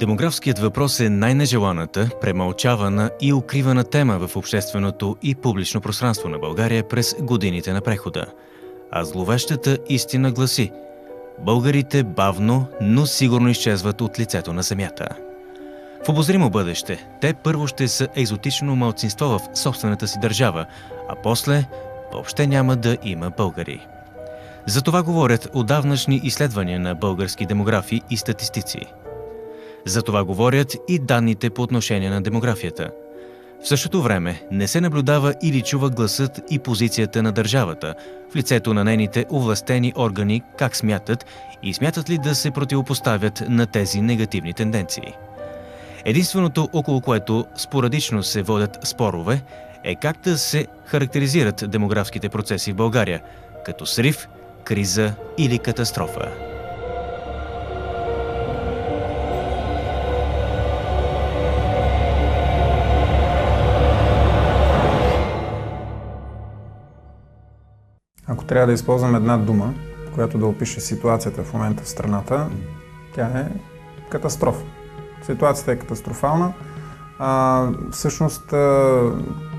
Демографският въпрос е най-нежеланата, премълчавана и укривана тема в общественото и публично пространство на България през годините на прехода. А зловещата истина гласи: българите бавно, но сигурно изчезват от лицето на земята. В обозримо бъдеще те първо ще са екзотично малцинство в собствената си държава, а после въобще няма да има българи. За това говорят отдавнашни изследвания на български демографи и статистици. За това говорят и данните по отношение на демографията. В същото време не се наблюдава или чува гласът и позицията на държавата в лицето на нейните овластени органи как смятат и смятат ли да се противопоставят на тези негативни тенденции. Единственото, около което спорадично се водят спорове, е как да се характеризират демографските процеси в България като срив, криза или катастрофа. Ако трябва да използвам една дума, която да опише ситуацията в момента в страната, тя е катастрофа. Ситуацията е катастрофална. Всъщност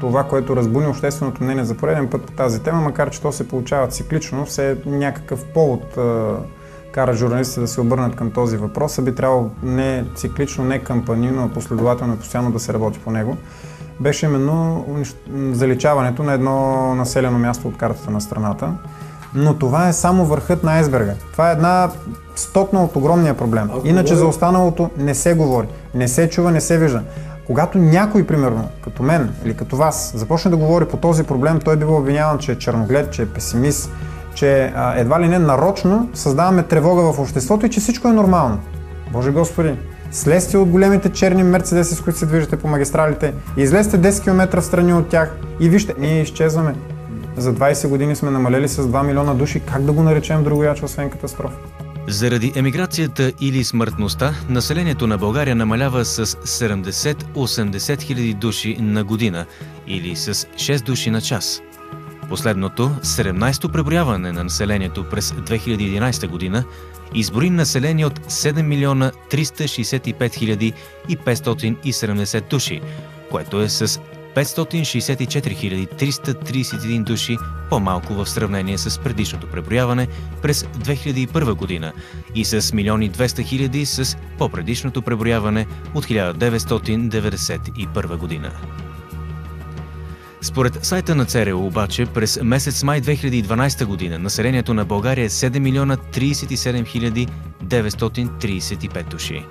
това, което разбуни общественото мнение за пореден път по тази тема, макар че то се получава циклично, все някакъв повод кара журналистите да се обърнат към този въпрос, а би трябвало не циклично, не кампанийно, а последователно и постоянно да се работи по него, беше именно заличаването на едно населено място от картата на страната. Но това е само върхът на айсберга. Това е една стотна от огромния проблем. Иначе за останалото не се говори, не се чува, не се вижда. Когато някой, примерно, като мен или като вас, започне да говори по този проблем, той бива обвиняван, че е черноглед, че е песимист, че едва ли не нарочно създаваме тревога в обществото и че всичко е нормално. Боже Господи! Слезте от големите черни мерцедеси, с които се движите по магистралите, излезте 10 км в страни от тях и вижте, ние изчезваме. За 20 години сме намалели с 2 милиона души. Как да го наречем другояче, освен катастрофа? Заради емиграцията или смъртността, населението на България намалява с 70-80 хиляди души на година или с 6 души на час. Последното, 17-то преброяване на населението през 2011 година, изброи население от 7 милиона 365 хиляди и 570 души, което е с 564 331 души по-малко в сравнение с предишното преброяване през 2001 година и с 1 200 000 с по-предишното преброяване от 1991 година. Според сайта на ЦРУ обаче, през месец май 2012 година населението на България е 7 милиона 37 хиляди 935 души.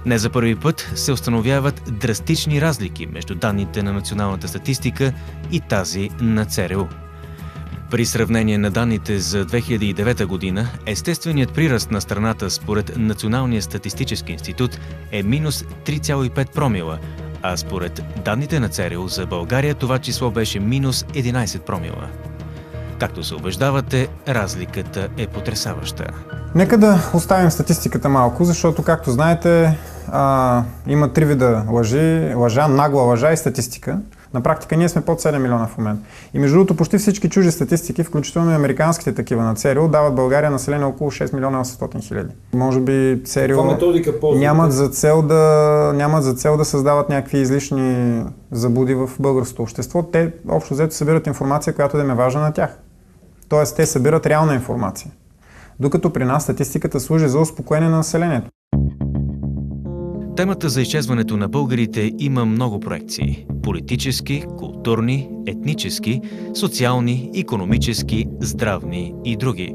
Не за първи път се установяват драстични разлики между данните на националната статистика и тази на ЦРУ. При сравнение на данните за 2009 година, естественият прираст на страната според Националния статистически институт е минус 3,5 промила, а според данните на ЦРУ за България това число беше минус 11 промила. Както се убеждавате, разликата е потресаваща. Нека да оставим статистиката малко, защото, както знаете, има три вида лъжи: лъжа, нагла лъжа и статистика. На практика ние сме под 7 милиона в момента. И между другото, почти всички чужди статистики, включително и американските такива на ЦРУ, дават България население около 6 милиона 800 хиляди. Може би ЦРУ нямат за цел да създават някакви излишни заблуди в българското общество. Те общо взето събират информация, която да им е важна на тях. Тоест, те събират реална информация. Докато при нас статистиката служи за успокоение на населението. Темата за изчезването на българите има много проекции – политически, културни, етнически, социални, икономически, здравни и други.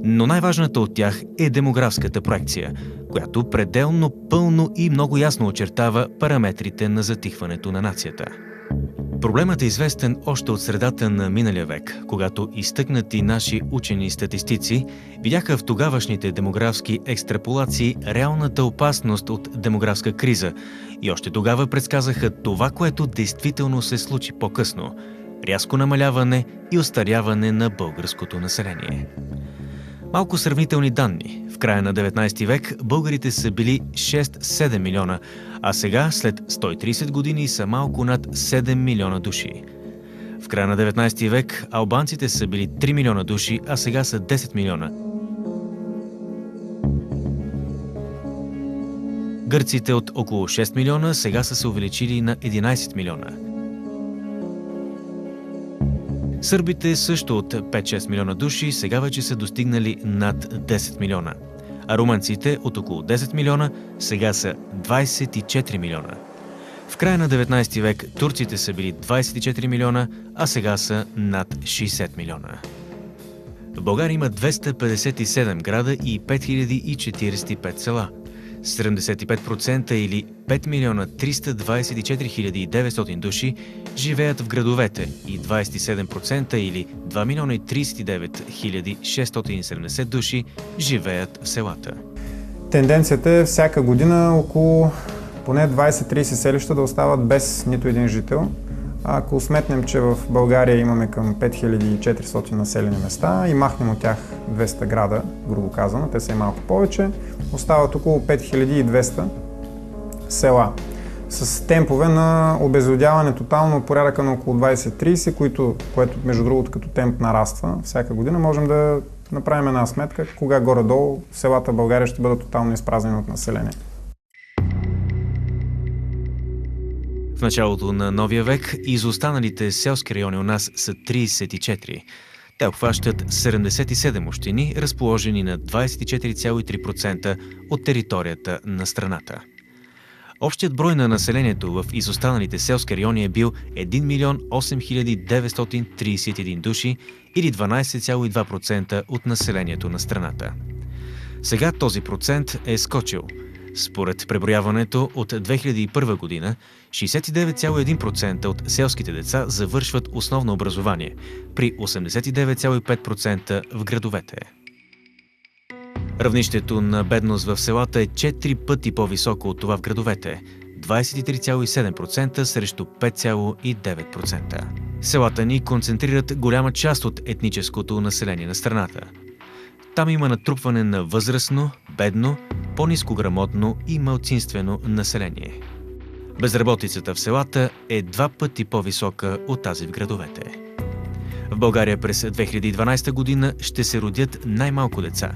Но най-важната от тях е демографската проекция, която пределно, пълно и много ясно очертава параметрите на затихването на нацията. Проблемът е известен още от средата на миналия век, когато изтъкнати наши учени и статистици видяха в тогавашните демографски екстраполации реалната опасност от демографска криза и още тогава предсказаха това, което действително се случи по-късно – рязко намаляване и остаряване на българското население. Малко сравнителни данни. В края на 19 век българите са били 6-7 милиона, а сега, след 130 години, са малко над 7 милиона души. В края на 19 век албанците са били 3 милиона души, а сега са 10 милиона. Гърците от около 6 милиона сега са се увеличили на 11 милиона. Сърбите също от 5-6 милиона души сега вече са достигнали над 10 милиона. А румънците от около 10 милиона сега са 24 милиона. В края на 19 век турците са били 24 милиона, а сега са над 60 милиона. В България има 257 града и 5045 села. 75% или 5 милиона 324 хиляди 900 души живеят в градовете и 27% или 2 милиона 39 хиляди 670 души живеят в селата. Тенденцията е всяка година около поне 20-30 селища да остават без нито един жител. Ако сметнем, че в България имаме към 5400 населени места и махнем от тях 200 града, грубо казано, те са и малко повече, остават около 5200 села. С темпове на обезлюдяване тотално от порядъка на около 20-30, което между другото като темп нараства всяка година, можем да направим една сметка кога горе-долу селата в България ще бъдат тотално изпразнени от население. В началото на новия век изостаналите селски райони у нас са 34. Те обхващат 77 общини, разположени на 24,3% от територията на страната. Общият брой на населението в изостаналите селски райони е бил 1 милион 8931 души или 12,2% от населението на страната. Сега този процент е скочил. Според преброяването от 2001 година, 69,1% от селските деца завършват основно образование, при 89,5% в градовете. Равнището на бедност в селата е 4 пъти по-високо от това в градовете – 23,7% срещу 5,9%. Селата ни концентрират голяма част от етническото население на страната. Там има натрупване на възрастно, бедно, по-нискограмотно и малцинствено население. Безработицата в селата е 2 пъти по-висока от тази в градовете. В България през 2012 година ще се родят най-малко деца.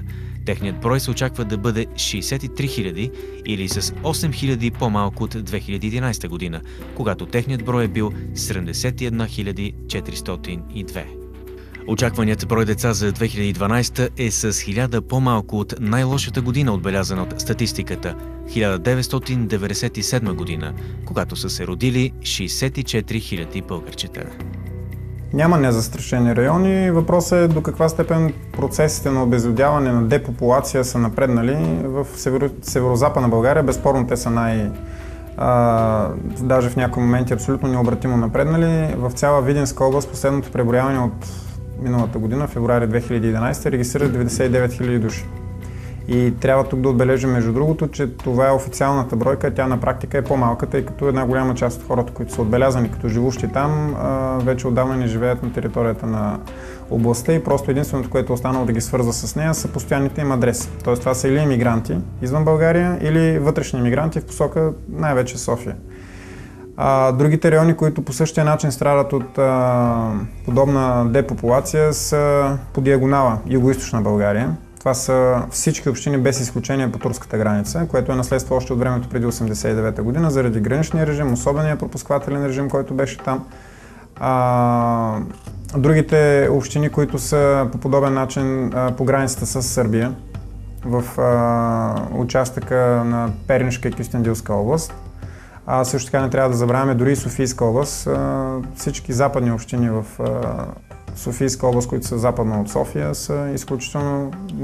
Техният брой се очаква да бъде 63 000 или с 8 000 по-малко от 2011 година, когато техният брой е бил 71 402. Очакваният брой деца за 2012 е с 1000 по-малко от най-лошата година, отбелязана от статистиката – 1997 година, когато са се родили 64 000 българчета. Няма незастрашени райони. Въпросът е до каква степен процесите на обезлюдяване, на депопулация са напреднали. В северо-западна България безспорно те са даже в някои моменти абсолютно необратимо напреднали. В цяла Видинска област последното преброяване от миналата година, февруари 2011, регистрират 99 000 души. И трябва тук да отбележим, между другото, че това е официалната бройка, тя на практика е по-малка, тъй като една голяма част от хората, които са отбелязани като живущи там, вече отдавна не живеят на територията на областта и просто единственото, което е останало да ги свързва с нея, са постоянните им адреси. Тоест това са или имигранти извън България, или вътрешни имигранти в посока най-вече София. Другите райони, които по същия начин страдат от подобна депопулация, са по диагонала Югоизточна България. Това са всички общини без изключение по турската граница, което е наследство още от времето преди 1989 година, заради граничния режим, особения пропускателен режим, който беше там. Другите общини, които са по подобен начин по границата с Сърбия, в участъка на Пернишка и Кюстендилска област. Също така не трябва да забравяме дори и Софийска област. Всички западни общини в Софийска област, които са западно от София, са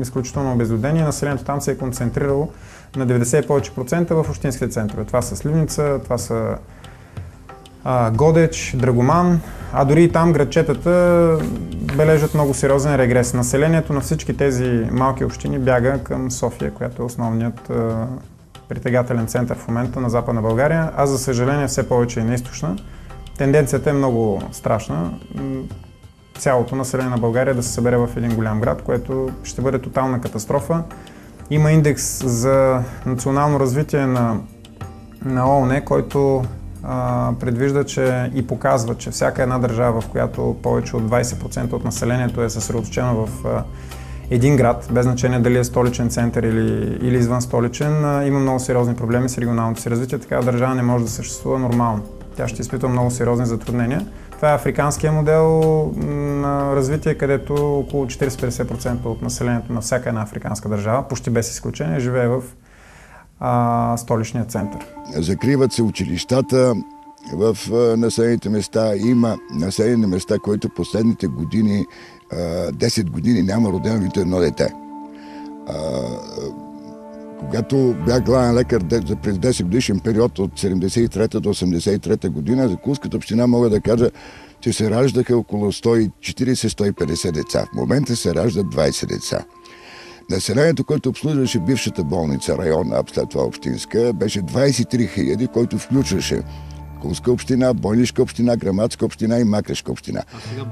изключително обезлюдени. Населението там се е концентрирало на 90 повече процента в общинските центрове. Това са Сливница, това са Годеч, Драгоман, а дори и там градчетата бележат много сериозен регрес. Населението на всички тези малки общини бяга към София, която е основният притегателен център в момента на Западна България, а за съжаление все повече и на източна. Тенденцията е много страшна. Цялото население на България да се събере в един голям град, което ще бъде тотална катастрофа. Има индекс за национално развитие на ООН, който предвижда, че и показва, че всяка една държава, в която повече от 20% от населението е съсредоточено в един град, без значение дали е столичен център или извън столичен, има много сериозни проблеми с регионалното си развитие. Такава държава не може да съществува нормално. Тя ще изпитва много сериозни затруднения. Това е африканския модел на развитие, където около 40-50% от населението на всяка една африканска държава, почти без изключение, живее в столичния център. Закриват се училищата в населените места. Има населени места, които последните години, 10 години няма родено нито едно дете. Когато бях главен лекар през 10 годишен период от 73 до 83 година, за Кулската община мога да кажа, че се раждаха около 140-150 деца. В момента се раждат 20 деца. Населението, което обслужваше бившата болница, районна, след това общинска, беше 23 000, който включваше Кулска община, Бойнишка община, Грамадска община и Макрешка община.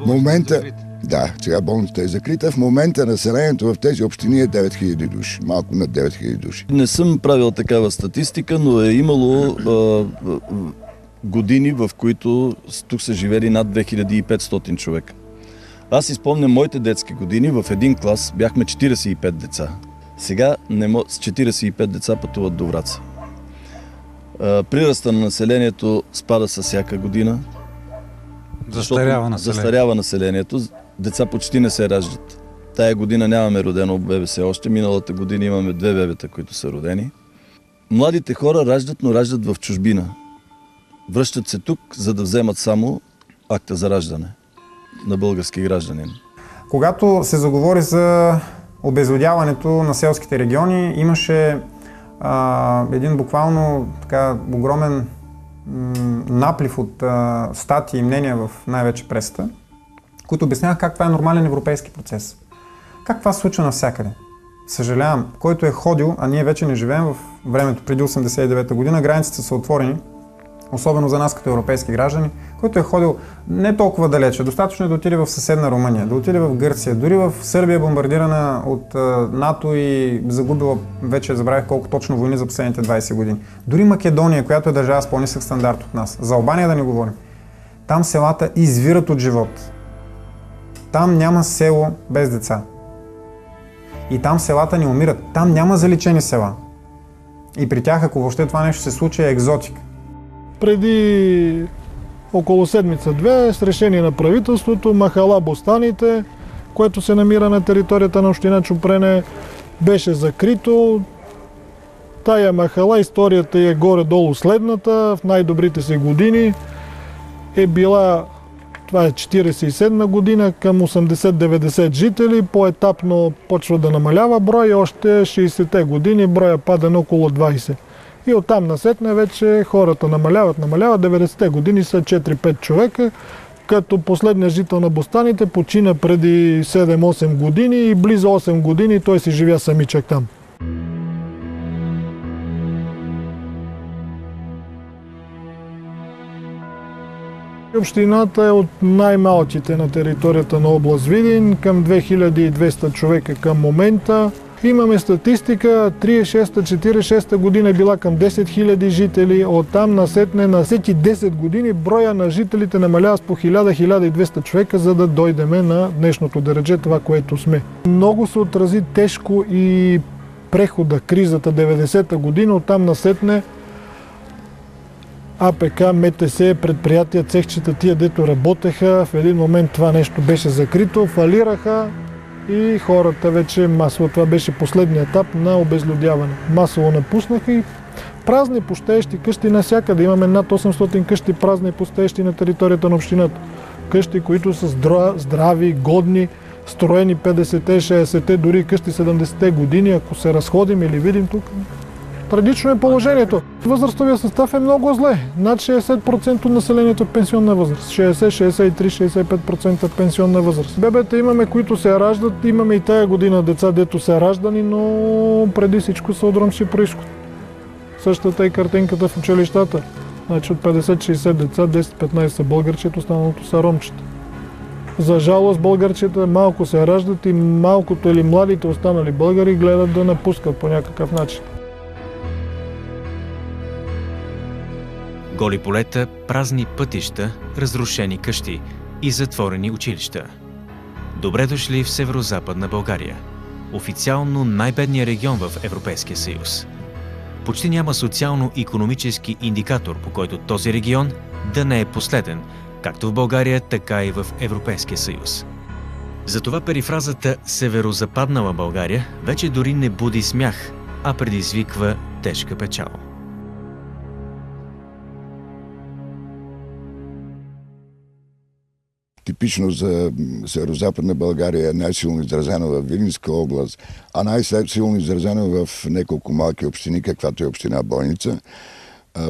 В момента е закрита. Да, сега болницата е закрита. В момента населението в тези общини е 9000 души, малко над 9000 души. Не съм правил такава статистика, но е имало години, в които тук са живели над 2500 човека. Аз изпомням моите детски години, в един клас бяхме 45 деца. Сега с 45 деца пътуват до Враца. Прираста на населението спада със всяка година. Застарява населението. Деца почти не се раждат. Тая година нямаме родено бебе все още. Миналата година имаме 2 бебета, които са родени. Младите хора раждат, но раждат в чужбина. Връщат се тук, за да вземат само акта за раждане на български гражданин. Когато се заговори за обезлюдяването на селските региони, имаше един буквално така огромен наплив от статии и мнения в най-вече пресата, които обясняват как това е нормален европейски процес. Как това се случва навсякъде. Съжалявам, който е ходил, а ние вече не живеем в времето преди 89-та година, границите са отворени, особено за нас като европейски граждани, който е ходил не толкова далече, достатъчно е да отиде в съседна Румъния, да отиде в Гърция, дори в Сърбия бомбардирана от НАТО и загубила, вече забравих колко точно войни за последните 20 години. Дори Македония, която е държава с по-нисък стандарт от нас, за Албания да не говорим, там селата извират от живот. Там няма село без деца. И там селата не умират. Там няма заличени села. И при тях, ако въобще това нещо се случи, е екзотик. Преди около седмица-две с решение на правителството махала Бостаните, което се намира на територията на община Чупрене, беше закрито. Тая махала, историята е горе-долу следната. В най-добрите си години е била, това е 47 година, към 80-90 жители. По-етапно почва да намалява брой и още 60-те години броя пада на около 20. И оттам насетне вече хората намаляват. 90-те години са 4-5 човека, като последният жител на Бостаните почина преди 7-8 години и близо 8 години той си живя самичък там. Общината е от най-малките на територията на област Видин, към 2200 човека към момента. Имаме статистика, 36-46 година е била към 10 000 жители, оттам насетне на всеки 10 години броя на жителите намалява с по 1000-1200 човека, за да дойдеме на днешното дередже, това, което сме. Много се отрази тежко и прехода, кризата 90-та година, оттам насетне АПК, МТС, предприятия, цехчета, тия дето работеха, в един момент това нещо беше закрито, фалираха и хората вече масово, това беше последният етап на обезлюдяване. Масово напуснаха и празни пустеещи къщи навсякъде. Имаме над 800 къщи празни пустеещи на територията на общината. Къщи, които са здрави, годни, строени 50-те, 60-те, дори къщи 70-те години, ако се разходим или видим тук. Трагично е положението. Възрастовия състав е много зле. Над 60% от населението е пенсионна възраст. 60, 63, 65% пенсионна възраст. Бебета имаме, които се раждат. Имаме и тая година деца, дето са раждани, но преди всичко са от ромски произход. Същата е картинката в училищата. Значи от 50-60 деца, 10-15 са българчета, останалото са ромчета. За жалост българчета малко се раждат и малкото или младите останали българи гледат да напускат по някакъв начин. Голи полета, празни пътища, разрушени къщи и затворени училища. Добре дошли в северо-западна България. официално най-бедният регион в Европейския съюз. Почти няма социално-икономически индикатор, по който този регион да не е последен, както в България, така и в Европейския съюз. Затова перифразата «Северозападнала България» вече дори не буди смях, а предизвиква тежка печал. Типично за Северозападна България е най-силно изразено в Видинска област, а най-силно изразено в няколко малки общини, каквато е община Бойница.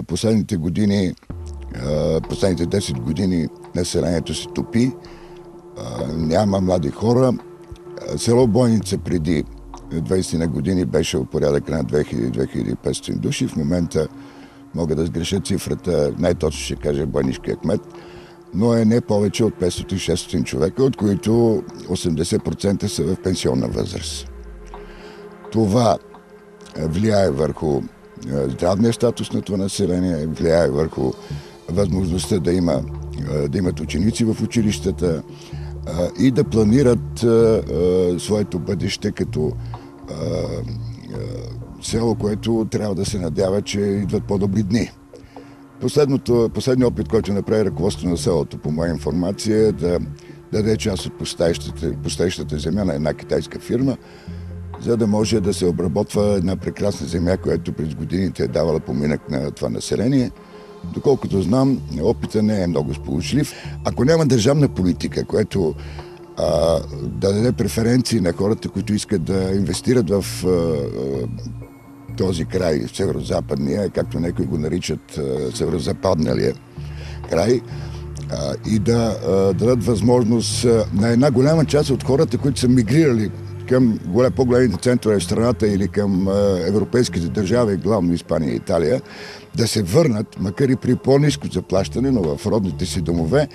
Последните 10 години населението се топи, няма млади хора. Село Бойница преди 20 на години беше от порядъка на 2000-2500 души. В момента мога да сгреша цифрата, най-точно ще каже бойнишкия кмет, но е не повече от 500-600 човека, от които 80% са в пенсионна възраст. Това влияе върху здравния статус на това население, влияе върху възможността да имат ученици в училищата и да планират своето бъдеще като село, което трябва да се надява, че идват по-добри дни. Последният опит, който направи ръководството на селото, по моя информация, е да даде част от пустеещата земя на една китайска фирма, за да може да се обработва една прекрасна земя, която през годините е давала поминък на това население. Доколкото знам, опитът не е много сполучлив. Ако няма държавна политика, която да даде преференции на хората, които искат да инвестират в този край, северо-западния, както някои го наричат северо-западналия край, и да дадат възможност на една голяма част от хората, които са мигрирали към по-големите центрове в страната или към европейските държави, главно Испания и Италия, да се върнат, макар и при по-ниско заплащане, но в родните си домове,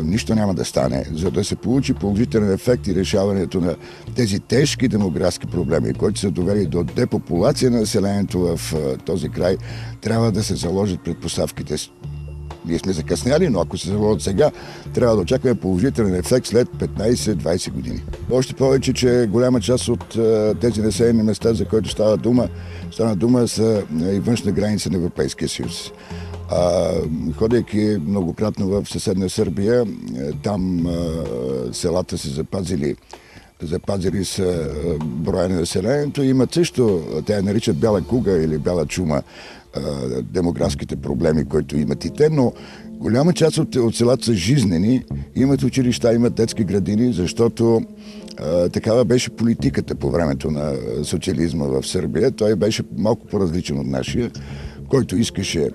нищо няма да стане. За да се получи положителен ефект и решаването на тези тежки демографски проблеми, които са довели до депопулация на населението в този край, трябва да се заложат предпоставките. Ние сме закъсняли, но ако се заложат сега, трябва да очакваме положителен ефект след 15-20 години. Още повече, че голяма част от тези населени места, за които стана дума, са и външна граница на Европейския съюз. Ходейки многократно в съседна Сърбия, там селата се запазили са броя на населението. Имат също, те я наричат бяла куга или бяла чума, демографските проблеми, които имат и те, но голяма част от селата са жизнени, имат училища, имат детски градини, защото такава беше политиката по времето на социализма в Сърбия. Той беше малко по-различен от нашия, който искаше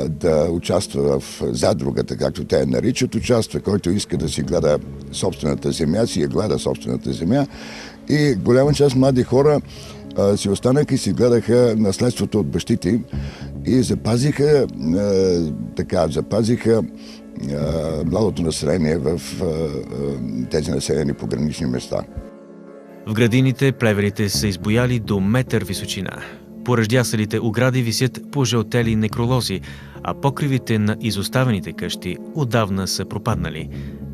да участва в задругата, както те я наричат, участва, който иска да си гледа собствената земя, си я гледа собствената земя. И голяма част млади хора си останаха и си гледаха наследството от бащите им и запазиха младото население в тези населени погранични места. В градините плеверите са избояли до метър височина. По ръждясалите огради висят пожълтели некролози, а покривите на изоставените къщи отдавна са пропаднали.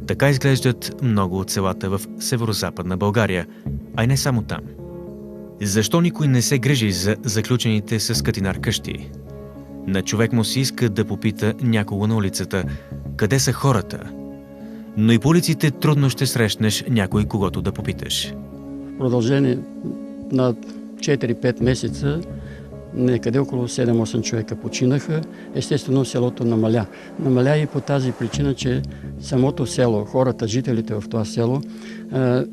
Така изглеждат много от селата в северо-западна България, а и не само там. Защо никой не се грижи за заключените с катинар къщи? На човек му се иска да попита някого на улицата къде са хората. Но и по улиците трудно ще срещнеш някой, когото да попиташ. В продължение на 4-5 месеца некъде около 7-8 човека починаха. Естествено, селото намаля. Намаля и по тази причина, че самото село, хората, жителите в това село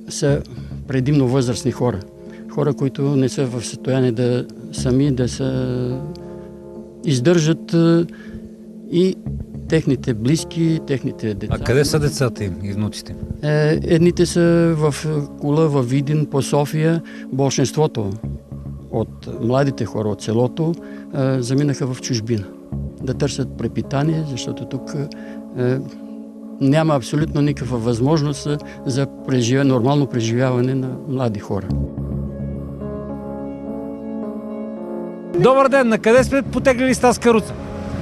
са предимно възрастни хора. Хора, които не са в състояние да издържат и техните близки, техните деца. А къде са децата им и внуците? Едните са в Кула, в Видин, по София. Болшинството от младите хора от селото заминаха в чужбина да търсят препитание, защото тук няма абсолютно никаква възможност за нормално преживяване на млади хора. Добър ден, на къде сме потеглили с тази каруца?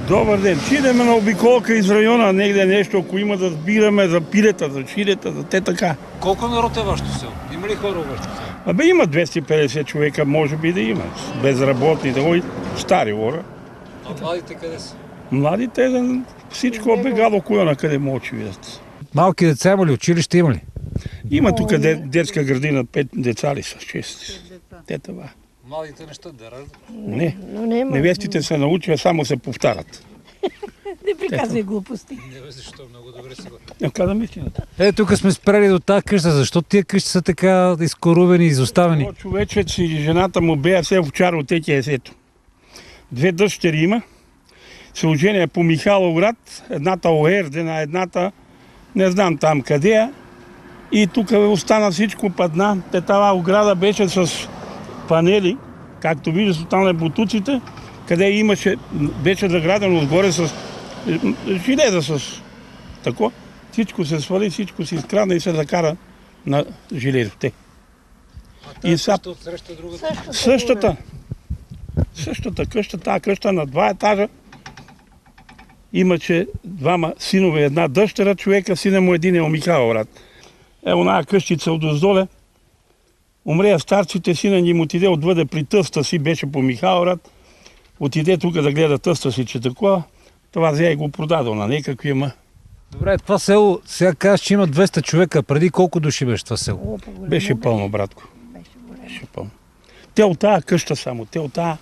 Добър ден. Ще идеме на обиколка из района, негде нещо, ако има да сбираме за пилета, за чилета, за те така. Колко народ е вашето село? Има Има ли хора обаче? Абе има 250 човека, може би да има. Безработни, да стари хора. А младите къде са? Младите, всичко е бегало коя на къде мочи видят. Малки деца има ли? Училище има ли? Има тук детска градина, 5 деца ли са, 6. Те това. Младите неща да раждат. Не, невестите се научат, само се повтарят. Не приказвай глупости. Не, защо много добре се Казвам истината. тук сме спрели до тази къща. Защо тия къщи са така изкорубени, изоставени? Човечът си жената му бея се вчера от теки есето. 2 дъщери има. Се оженя по Михайловград, едната Оердена, едната не знам там къде е. И тук остана всичко падна. Тава ограда беше с панели, както виждаш, останали бутуците, къде имаше, беше заградено отгоре с железа с тако. Всичко се свали, всичко се изкрадна и се закара на железото. И сега същата къща, тази къща на 2 етажа, имаше 2 синове, 1 дъщера човека, сина му един е у Михайловград. Оная къщица от Оздоле, умрея старците, сина ни му отиде отвъде при тъста си, беше по Михайловград, отиде тук да гледа тъста си, че такова, това взе и го продадал на някакви има. Добре, това село, сега казваш, че има 200 човека. Преди колко души беше това село? Беше пълно, братко. Беше пълно. Те от тази къща само, те от тази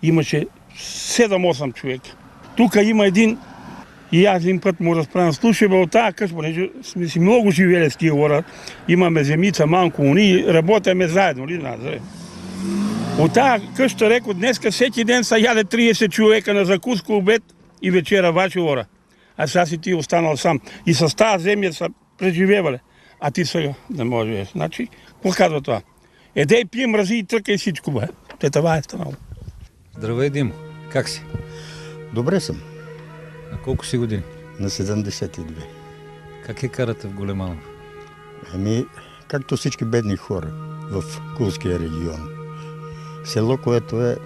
имаше 7-8 човека. Тук има един, и аз един път му разправям, слушай бе, от тази къща, понеже сме си много живели с тия хора, имаме земица, малко, ние работяме заедно, ли знаеш? От тази къща, реко, днеска всеки ден са яде 30 човека на закуска, обед и вечера, ваши хора. А сега си ти останал сам. И с тази земя са преживевали. А ти сега не можеш. Значи, какво казва това? Едей, пие, мрази и тръка и всичко, бе. Това е станало. Здравей, Димо. Как си? Добре съм. На колко си години? На 72. Как я карате в Големаново? Както всички бедни хора в Кулския регион. Село, което е,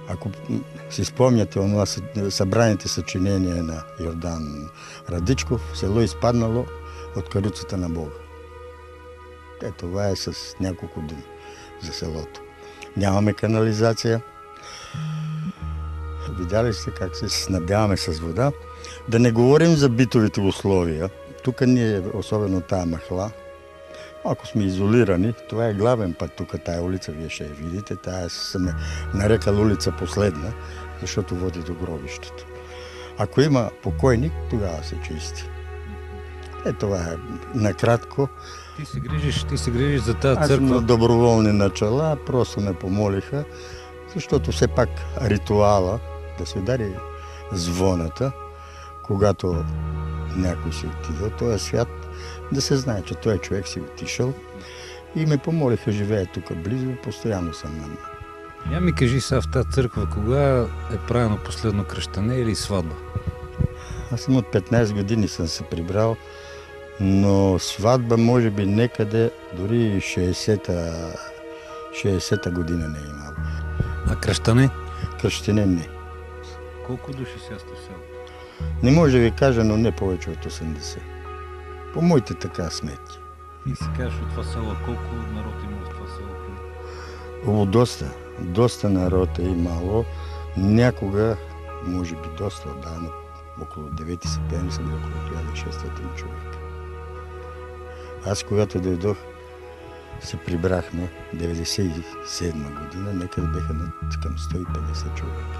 ако си спомняте онова събраните съчинения на Йордан Радичков, село изпаднало от каруцата на Бога. Това е с няколко думи за селото. Нямаме канализация. Видяли сте как се снабдяваме с вода. Да не говорим за битовите условия. Тук ние, особено тая махла, ако сме изолирани, това е главен път тук, тая улица, вие ще я видите. Тая съм нарекал улица последна, защото води до гробището. Ако има покойник, тогава се чисти. Това е накратко. Ти се грижиш за тази църква. Аз на доброволни начала, просто ме помолиха, защото все пак ритуала да се удари звоната, когато някой си отиде от този свят, да се знае, че този човек си отишъл, и ме помолиха, живея тук близо, постоянно съм на мен. Я ми кажи сега в тази църква, кога е правено последно кръщане или сватба? Аз съм от 15 години съм се прибрал, но сватба може би некъде, дори 60-та година не е имало. А кръщане? Кръщане не. Колко души сега сте в село? Не може да ви кажа, но не повече от 80. По моите така сметки. И си кажеш от това село, колко народ има в това село? Доста народ е имало. Някога, може би доста отдавна, около 9 септември съм около 1600 човека. Аз, когато дойдох, се прибрахме 97 година, некъде беха към 150 човека.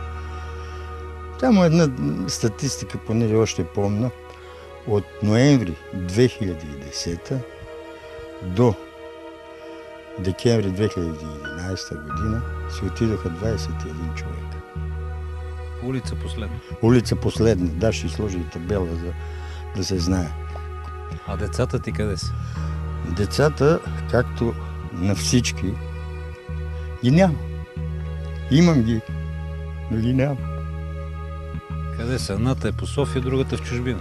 Там една статистика, понеже още помня, от ноември 2010 до декември 2011 година си отидоха 21 човека. Улица последна? Улица последна, да, ще сложи и табела, за да се знае. А децата ти къде са? Децата, както на всички, ги няма. Имам ги, но ги няма. Къде са? Едната е по София, другата в чужбина.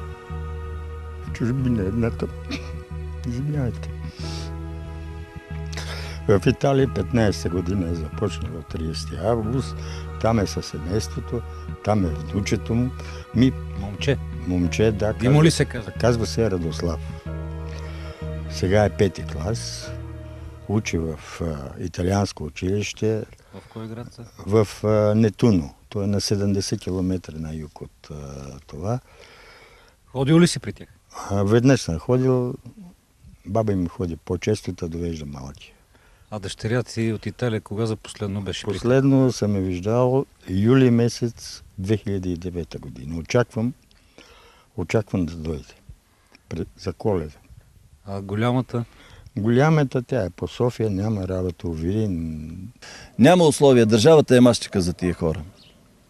В чужбина едната. Извинявайте. В Италия 15-та година е започнала 30 август. Там е със семейството, там е внучето му. Момче? Момче, да. Димо ли се казва? Казва се Радослав. Сега е 5-ти клас. Учи в италианско училище В кой град са? в Нетуно. То е на 70 км на юг от това. Ходил ли си при тях? Веднъж съм ходил, баба им ходи по-често, да довежда малки. А дъщерята си от Италия кога за последно беше при тях? Последно съм я виждал юли месец 2009 година. Очаквам да дойде за Коледа. А голямата? Голямата тя е по София, няма работа у Видин. Няма условия. Държавата е мащика за тия хора.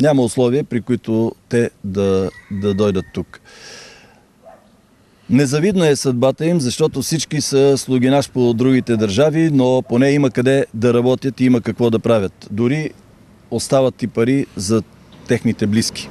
Няма условия, при които те да дойдат тук. Незавидна е съдбата им, защото всички са слугинаж по другите държави, но поне има къде да работят и има какво да правят. Дори остават и пари за техните близки.